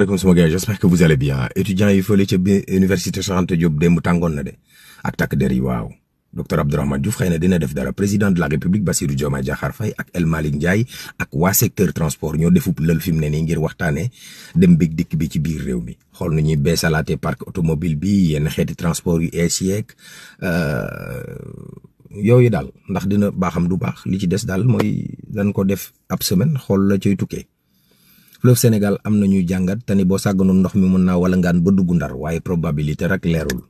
salaamaaleykum sama gars j'espère que vous allez bien étudiants yi fële ca université Cheikh Anta Diop démb tàngoon na de ak takk der yi waaw docteur Abdourahmane Diouf xëy na dina def dara président de la république Bassirou Diomaye Diakhar Faye ak El Malick Ndiaye ak waa secteur transport ñoo defub lël fi mu ne nii ngir waxtaanee dem big dikk bi ci biir réew mi xool nu ñuy beesalaatee parc automobile bi yenn xeeti transport yu ees yeeg yooyu daal ndax dina baaxam du baax li ci des daal mooy dañ ko def ab semaine xool la cay tukkee. Fleuve Sénégal am na ñuy jàngat te ni boo sàgganoon ndox mi mën naa wala ngaan ba dugg Ndar waaye probabilité rek leerul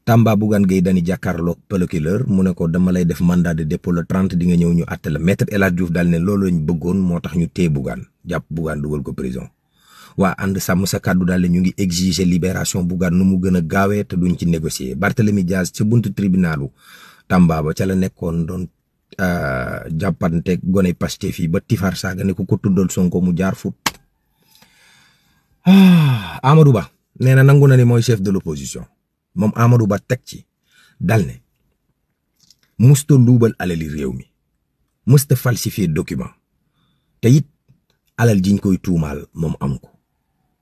Tamba Bougane Gueye Dany jàkkaarloog procureur mu ne ko dama lay def mandat de dépôt le 30 di nga ñëw ñu àtte la maître El Hadj Diouf daal ne loolu lañ bëggoon moo tax ñu téye Bougane jàpp Bougane dugal ko prison waa ànd sàmm sa kàddu daal ne ñu ngi exiger libération Bougane nu mu gën a gaawee te duñ ci négocier Barthélémy Diaz ca buntu tribunalu Tamba ba ca la nekkoon doon jàppante gone Pastef fii ba tifar saaga ne ku ko tuddal Sonko mu jaar fut Amadou Ba nee na nangu na ni mooy chef de l'opposition moom Amadou Ba teg ci dal ne musta luubal alali réew mi musta falsifier document te it alal jiñ koy tuumaal moom am ko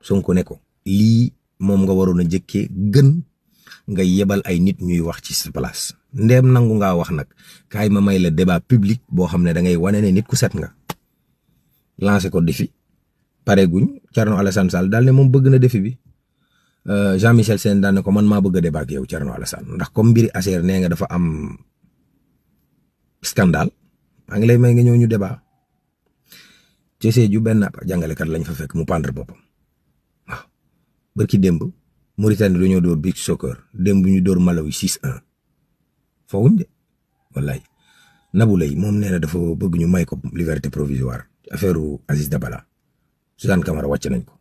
Sonko ne ko lii moom nga waroon a njëkkee gën nga yebal ay nit ñuy wax ci sa place ndeem nangu ngaa wax nag kaay ma may la débat public boo xam ne da ngay wane ne nit ku set nga lancé ko défi pare guñ Thierno Alassane Sall daal ne moom bëgg na défi bi Jean-Michel Sène daal ne ko man maa bëgg a débat ak yow Thierno Alassane ndax comme mbiri ASER nee nga dafa am scandale maa ngi lay may nga ñëw ñu débat ci Sédhiou benn jàngalekat lañ fa fekk mu pendre boppam waaw barki démb Mauritanie dañoo dóor beach soccer démb ñu dóor Malawi 6-1 fawuñ de wallaay Nabou Leye moom nee na dafa bëgg ñu may ko liberté provisoire affaire Aziz Dabala Suzanne Camara wàcc nañ ko